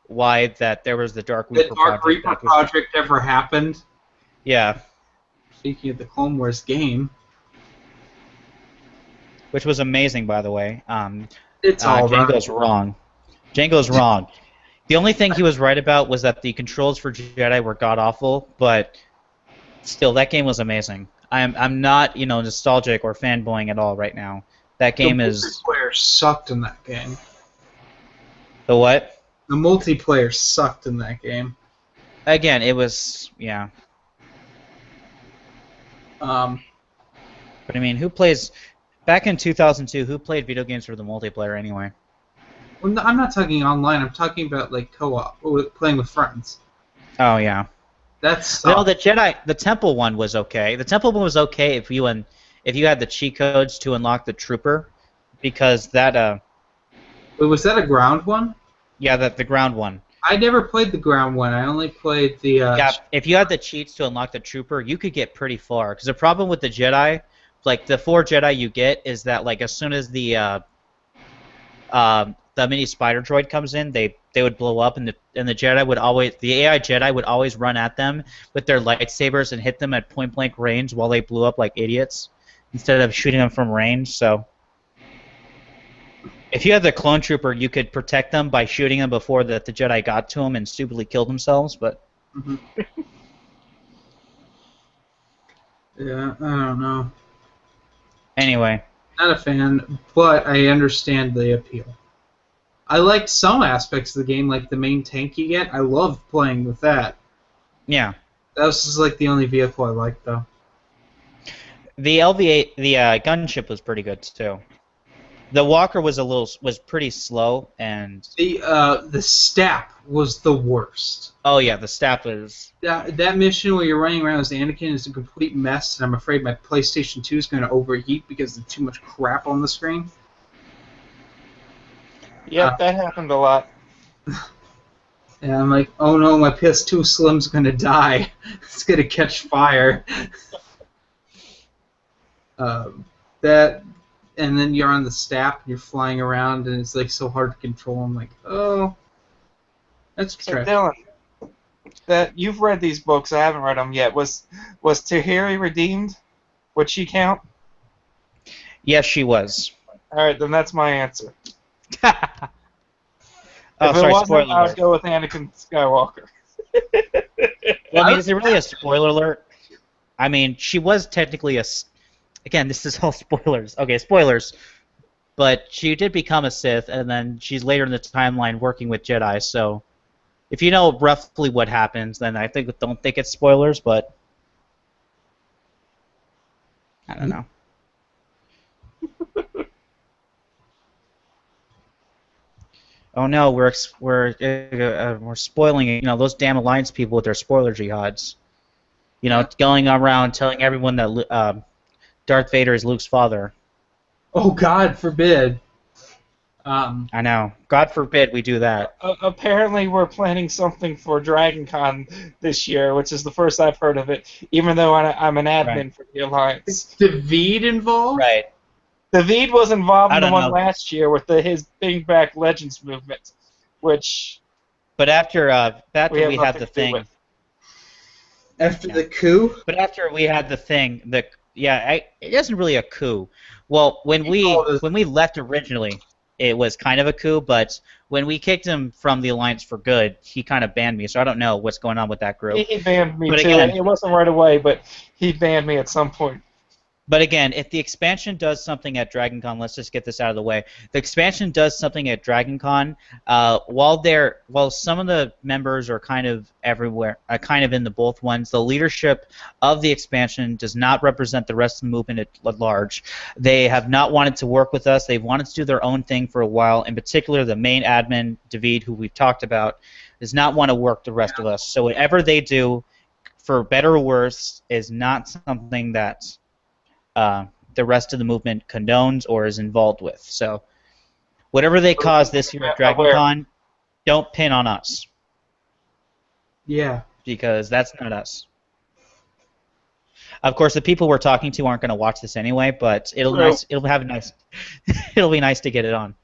why that there was the Dark Reaper the Dark project. Reaper project ever happened. Yeah. Speaking of the Clone Wars game, which was amazing, by the way. It's all Django's wrong. Django's wrong. The only thing he was right about was that the controls for Jedi were god awful, but still, that game was amazing. I'm not nostalgic or fanboying at all right now. That game is. The multiplayer sucked in that game. The what? The multiplayer sucked in that game. Again, it was But I mean, who plays? Back in 2002, who played video games for the multiplayer anyway? Well, I'm not talking online. I'm talking about like co-op, or playing with friends. Oh yeah. That's no, the Temple one was okay. The Temple one was okay if you had the cheat codes to unlock the Trooper, because that Wait, was that a ground one? Yeah, the ground one. I never played the ground one. I only played the. Yeah, if you had the cheats to unlock the Trooper, you could get pretty far. Because the problem with the Jedi, like the 4 Jedi you get, is that like as soon as the mini spider droid comes in, they would blow up, and the AI Jedi would always run at them with their lightsabers and hit them at point blank range while they blew up like idiots, instead of shooting them from range. So if you had the clone trooper, you could protect them by shooting them before the Jedi got to them and stupidly killed themselves. But yeah, I don't know. Anyway, not a fan, but I understand the appeal. I liked some aspects of the game, like the main tank you get. I loved playing with that. Yeah. That was just like the only vehicle I liked, though. The LV8, the gunship was pretty good too. The Walker was pretty slow, and the Stap was the worst. Oh yeah, the Stap was. That mission where you're running around as Anakin is a complete mess, and I'm afraid my PlayStation 2 is going to overheat because there's too much crap on the screen. Yep, that happened a lot. And I'm like, oh no, my PS2 Slim's going to die. It's going to catch fire. And then you're on the Stap, and you're flying around, and it's like so hard to control. I'm like, oh, that's trash. Dylan, that you've read these books. I haven't read them yet. Was Tahiri redeemed? Would she count? Yes, she was. All right, then that's my answer. Oh, If it sorry, wasn't, spoiler I would alert. go with Anakin Skywalker. Well, I mean, is it really a spoiler alert? I mean, she was technically again, this is all spoilers. Okay, spoilers. But she did become a Sith, and then she's later in the timeline working with Jedi. So, if you know roughly what happens, then I don't think it's spoilers. But I don't know. Oh no, we're spoiling it. You know, those damn Alliance people with their spoiler jihads. You know, going around telling everyone that Darth Vader is Luke's father. Oh, God forbid. I know. God forbid we do that. Apparently, we're planning something for Dragon Con this year, which is the first I've heard of it, even though I'm an admin Right. for the Alliance. Is David involved? Right. David was involved I in the don't one know. last year with his Bring Back Legends movement, which But after we have we had nothing the to do thing. with. After Yeah. the coup? But after we had the thing, it isn't really a coup. Well, when called it- we left originally, it was kind of a coup. But when we kicked him from the Alliance for good, he kind of banned me. So I don't know what's going on with that group. He banned me But too. again- It wasn't right away, but he banned me at some point. But again, if the expansion does something at Dragon Con, let's just get this out of the way. The expansion does something at Dragon Con. While some of the members are kind of everywhere, kind of in the both ones, the leadership of the expansion does not represent the rest of the movement at large. They have not wanted to work with us. They've wanted to do their own thing for a while. In particular, the main admin, David, who we've talked about, does not want to work the rest of us. So whatever they do, for better or worse, is not something that the rest of the movement condones or is involved with. So whatever they cause this year at Dragon Con, don't pin on us, Yeah. because that's not us. Of course, the people we're talking to aren't going to watch this anyway, but it'll True. it'll be nice to get it on.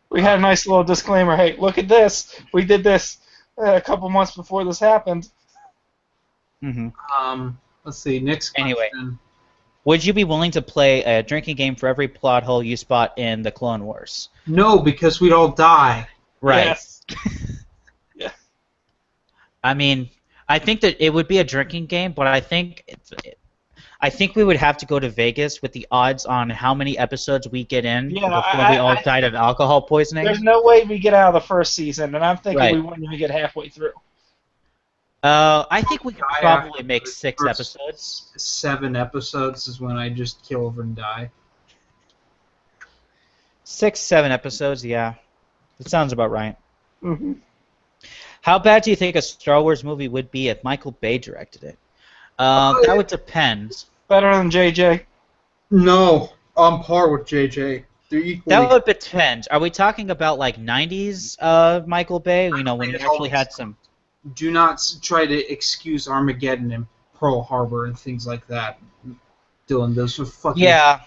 We had a nice little disclaimer. Hey, look at this. We did this a couple months before this happened. Hmm. Let's see. Next question. Anyway. Would you be willing to play a drinking game for every plot hole you spot in the Clone Wars? No, because we'd all die. Right. Yes. I mean, I think that it would be a drinking game, but I think we would have to go to Vegas with the odds on how many episodes we get in Yeah, before we all died of alcohol poisoning. There's no way we get out of the first season, and I'm thinking Right. we wouldn't even get halfway through. I think we could Die probably after make the 6 first episodes. 7 episodes is when I just kill over and die. 6, 7 episodes, yeah. That sounds about right. Mm-hmm. How bad do you think a Star Wars movie would be if Michael Bay directed it? That would depend. Better than JJ. No, on par with JJ. They're equally. That would depend. Are we talking about like 90s Michael Bay? You know, when he actually had some. Do not try to excuse Armageddon and Pearl Harbor and things like that, Dylan. Those were fucking. Yeah.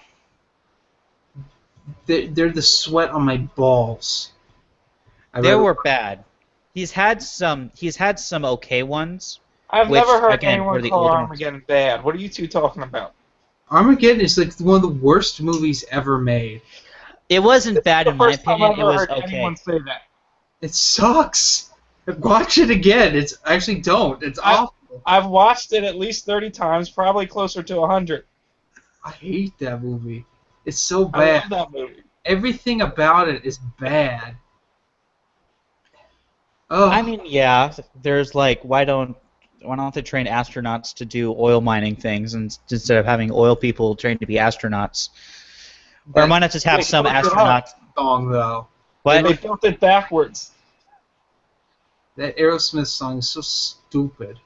They're the sweat on my balls. They were bad. He's had some okay ones. I've Which, never heard again, were anyone the call older ones. Armageddon bad. What are you two talking about? Armageddon is like one of the worst movies ever made. It wasn't bad in The my first time opinion. I've It ever was heard okay. anyone say that. It sucks. Watch it again. It's actually don't. It's awful. I've watched it at least 30 times, probably closer to 100. I hate that movie. It's so I bad. love that movie. Everything about it is bad. Oh, I mean, yeah. There's like, why don't they train astronauts to do oil mining things instead of having oil people trained to be astronauts? Or why not just have They some fucked it up. astronauts? song though. What? They built it backwards. That Aerosmith song is so stupid.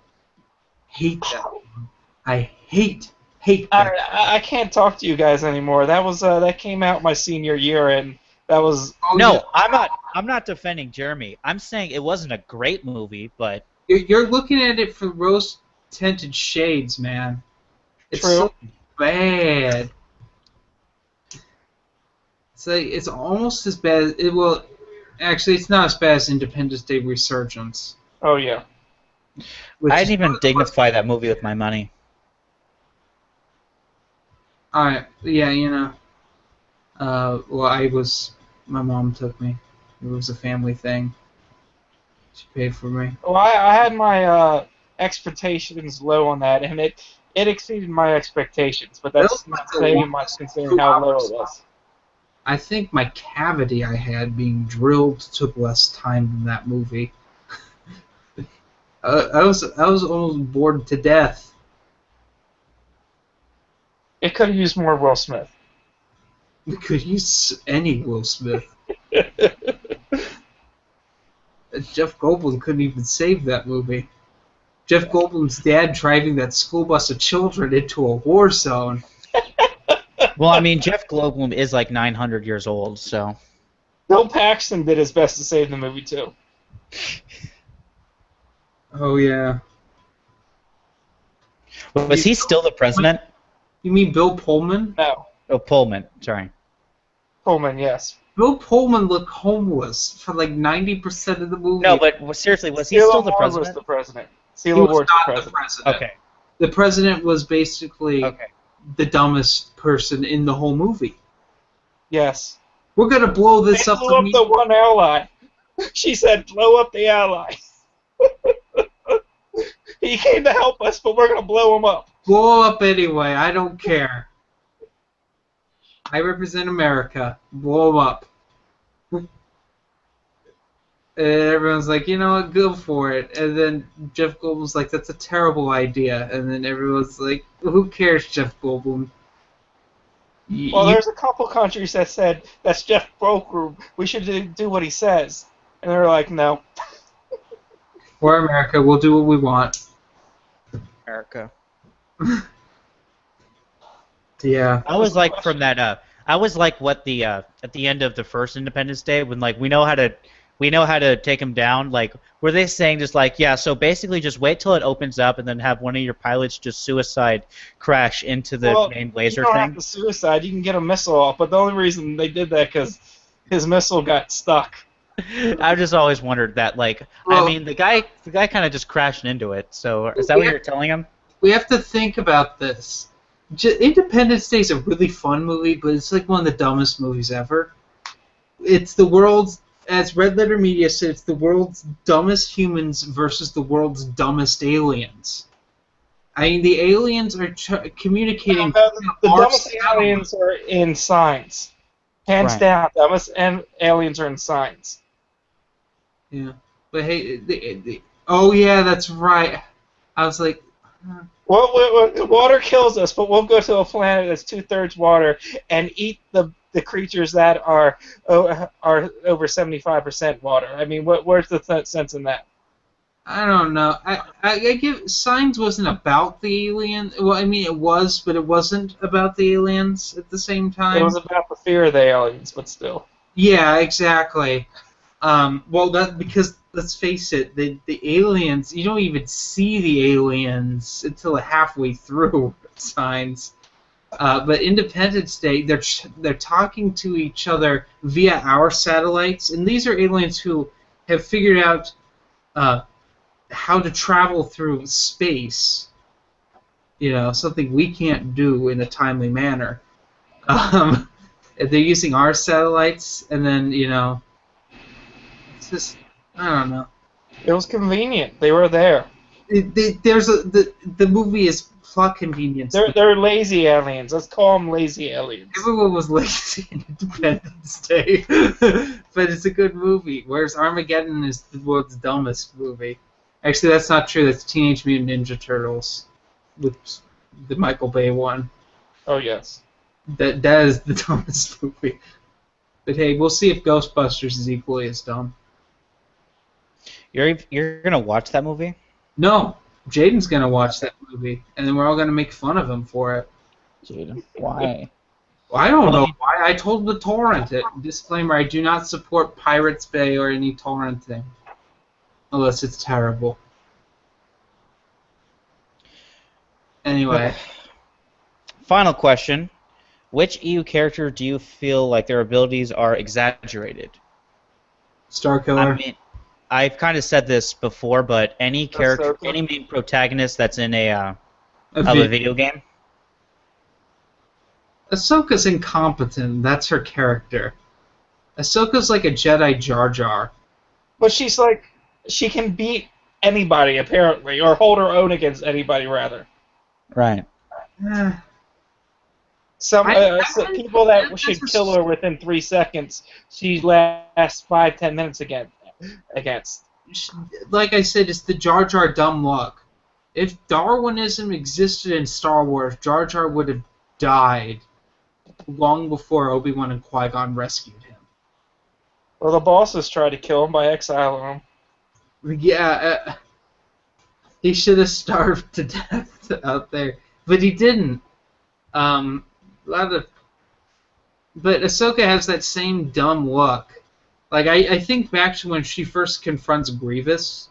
Hate that song. I hate that. I can't talk to you guys anymore. That was that came out my senior year, and that was Oh, No, yeah. I'm not defending Jeremy. I'm saying it wasn't a great movie, but You're looking at it for rose-tinted shades, man. It's True. so bad. It's almost as bad. Actually, it's not as bad as Independence Day Resurgence. oh yeah. which I is didn't even dignify that movie with my money. Yeah, you know. Well, my mom took me. It was a family thing. She paid for me. Well, I had my expectations low on that, and it exceeded my expectations. But That was that's not the saying much longest considering how low 2 hours. it was. I think my cavity I had being drilled took less time than that movie. I was almost bored to death. It could have used more Will Smith. We could use any Will Smith. Jeff Goldblum couldn't even save that movie. Jeff Goldblum's dad driving that school bus of children into a war zone. Well, I mean, Jeff Goldblum is like 900 years old, so. Bill Paxton did his best to save the movie too. Oh yeah. Was he still the president? You mean Bill Pullman? No, Oh, Pullman. Sorry. Pullman, yes. Bill Pullman looked homeless for like 90% of the movie. No, but seriously, was he CeeLo still the Ward president? was the president. he CeeLo was Ward's not the the president. president. Okay. The president was basically Okay. the dumbest person in the whole movie. Yes. We're gonna blow this They up. blew up the one ally. She said, blow up the ally. He came to help us, but we're going to blow him up. Blow up anyway. I don't care. I represent America. Blow him up. And everyone's like, you know what, go for it. And then Jeff Goldblum's like, that's a terrible idea. And then everyone's like, who cares, Jeff Goldblum? Well, there's a couple countries that said, that's Jeff Goldblum, we should do what he says. And they're like, no. We're America. We'll do what we want. America. Yeah. I was like from that. I was like what the at the end of the first Independence Day when like we know how to take him down. Like were they saying just like yeah? So basically, just wait till it opens up and then have one of your pilots just suicide crash into the main laser you don't thing. have to suicide. You can get a missile off. But the only reason they did that because his missile got stuck. I've just always wondered that. Like Well, I mean, the guy kind of just crashed into it. So is that what you're telling him? We have to think about this. Independence Day is a really fun movie, but it's like one of the dumbest movies ever. It's the world's, as Red Letter Media said, it's the world's dumbest humans versus the world's dumbest aliens. I mean, the aliens are communicating. The dumbest aliens are in science. Hands Right. down, dumbest aliens are in science. Yeah, but hey, oh yeah, that's right. I was like, Well, water kills us, but we'll go to a planet that's 2/3 water and eat the creatures that are over 75% water. I mean, where's the sense in that? I don't know. I give Signs wasn't about the alien. Well, I mean it was, but it wasn't about the aliens at the same time. It was about the fear of the aliens, but still. Yeah, exactly. Well, that because let's face it, the aliens, you don't even see the aliens until halfway through Signs. But Independence Day, they're talking to each other via our satellites, and these are aliens who have figured out how to travel through space. You know, something we can't do in a timely manner. They're using our satellites, and then it's just I don't know. It was convenient. They were there. The movie is plot convenience. They're lazy aliens. Let's call them lazy aliens. Everyone was lazy in Independence Day, but it's a good movie. Whereas Armageddon is the world's dumbest movie. Actually, that's not true. That's Teenage Mutant Ninja Turtles, with the Michael Bay one. Oh yes. That is the dumbest movie. But hey, we'll see if Ghostbusters is equally as dumb. You're gonna watch that movie? No, Jaden's gonna watch that movie, and then we're all gonna make fun of him for it. Jaden, why? Well, I don't know why. I told him to torrent it. Disclaimer: I do not support Pirates Bay or any torrenting, unless it's terrible. Anyway. Final question. Which EU character do you feel like their abilities are exaggerated? Starkiller. I mean, I've kind of said this before, but any character, any main protagonist that's in a video game. Ahsoka's incompetent. That's her character. Ahsoka's like a Jedi Jar Jar. But she's like, she can beat anybody apparently, or hold her own against anybody rather. Right. Eh, Some I people that should kill her within 3 seconds, she lasts 5-10 minutes against. like I said, it's the Jar Jar dumb luck. If Darwinism existed in Star Wars, Jar Jar would have died long before Obi-Wan and Qui-Gon rescued him. Well, the bosses tried to kill him by exiling him. Yeah, he should have starved to death out there, but he didn't. A lot of, but Ahsoka has that same dumb luck. Like I think back to when she first confronts Grievous,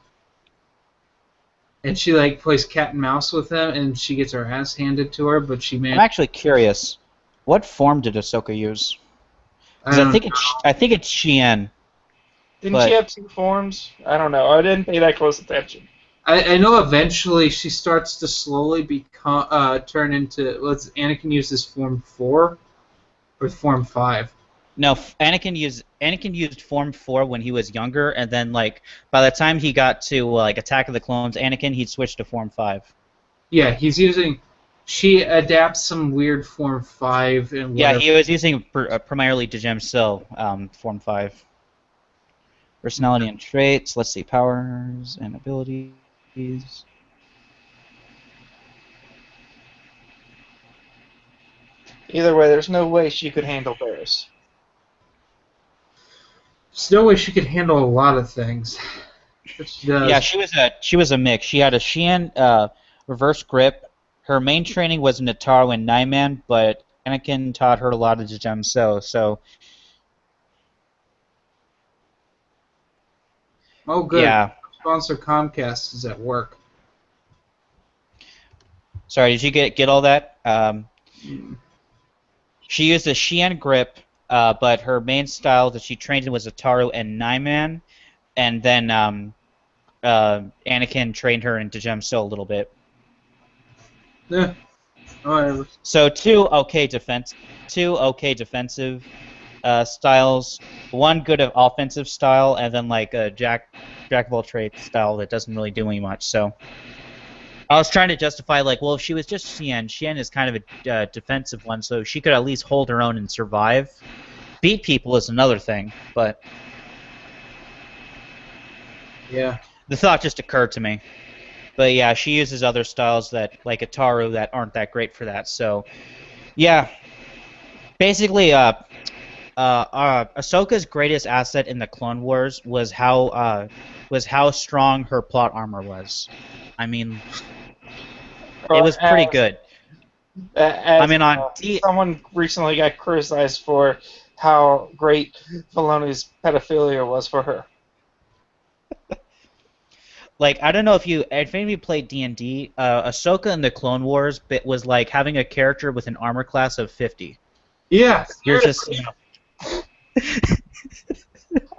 and she like plays cat and mouse with him, and she gets her ass handed to her, but she I'm managed. actually curious. What form did Ahsoka use? 'Cause I think it's Xi'an. Didn't But- she have 2 forms? I don't know. I didn't pay that close attention. I know eventually she starts to slowly become turn into. Anakin uses Form 4 or Form 5. No, Anakin used Form 4 when he was younger, and then like by the time he got to like Attack of the Clones, Anakin he'd switched to Form 5. Yeah, he's using. She adapts some weird Form 5 and Yeah, whatever. he was using primarily Djem Sil, Form 5. Personality and traits. Let's see, powers and abilities. Either way, there's no way she could handle Barris. There's no way she could handle a lot of things. But she does. Yeah, she was a mix. She had a Xi'an reverse grip. Her main training was Nataru and Nyman, but Anakin taught her a lot of Djem Sil. So Oh, good. yeah. Sponsor Comcast is at work. Sorry, did you get all that? She used a Xi'an grip, but her main style that she trained in was Ataru and Nyman, and then Anakin trained her in Djem Sil a little bit. Yeah. Whatever. So two okay defensive styles, one good offensive style, and then like a jack of all trades style that doesn't really do any much. So I was trying to justify like, well, if she was just Xi'an is kind of a defensive one, so she could at least hold her own and survive. Beat people is another thing, but Yeah. the thought just occurred to me. But yeah, she uses other styles that, like Ataru, that aren't that great for that. So, yeah. Basically, Ahsoka's greatest asset in the Clone Wars was how strong her plot armor was. I mean, it was pretty good. I mean, someone recently got criticized for how great Filoni's pedophilia was for her. Like, I don't know if any of you played D&D, Ahsoka in the Clone Wars was like having a character with an armor class of 50. Yeah. You're just, you know.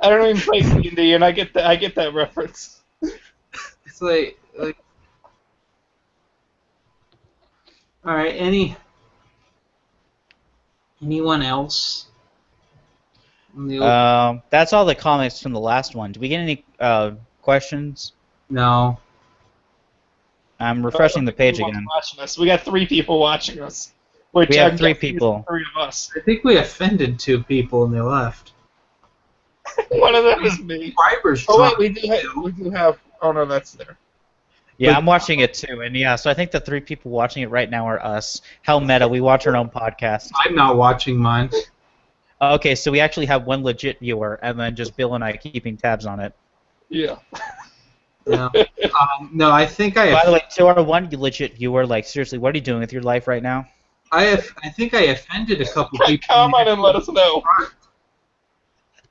I don't even play D&D, and I get that reference. It's like. All right. Anyone else? That's all the comments from the last one. Do we get any questions? No. I'm refreshing the page again. Watching us. We got 3 people watching us. Which We have I'm 3 guessing is people. 3 of us. I think we offended 2 people and they left. One of them is me. Subscribers. Oh wait, we do have. Oh no, that's there. Yeah, I'm watching it too, and yeah, so I think the 3 people watching it right now are us. How meta, we watch our own podcast. I'm not watching mine. Okay, so we actually have 1 legit viewer, and then just Bill and I keeping tabs on it. Yeah. No. No, I think I. By the way, to our 1 legit viewer, like seriously, what are you doing with your life right now? I think I offended a couple people. Comment and let us know.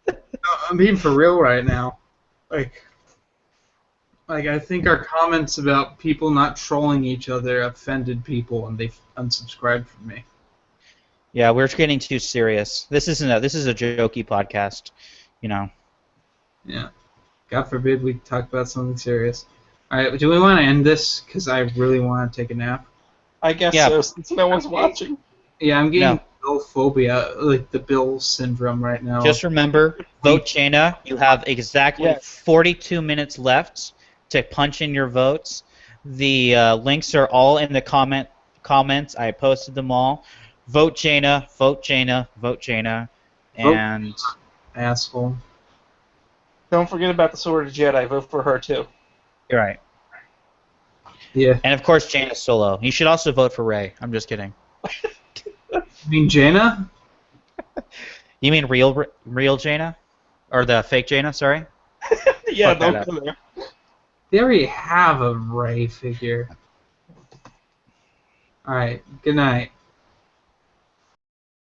No, I'm being for real right now. Like I think our comments about people not trolling each other offended people, and they unsubscribed from me. Yeah, we're getting too serious. This is a jokey podcast, you know. Yeah. God forbid we talk about something serious. All right, do we want to end this? Because I really want to take a nap. I guess Yeah. so, since no one's watching. Yeah, I'm getting Bill phobia, like the Bill syndrome right now. Just remember, vote Jaina. You have exactly Yes. 42 minutes left to punch in your votes. The links are all in the comments. I posted them all. Vote Jaina, vote Jaina, vote Jaina, and Asshole. Don't forget about the Sword of Jedi. Vote for her too. you're right. Yeah. And of course, Jaina Solo. You should also vote for Rey. I'm just kidding. You mean Jaina? You mean real Jaina, or the fake Jaina? Sorry. Yeah, Fuck that don't up. go there. They already have a Ray figure. Alright, good night.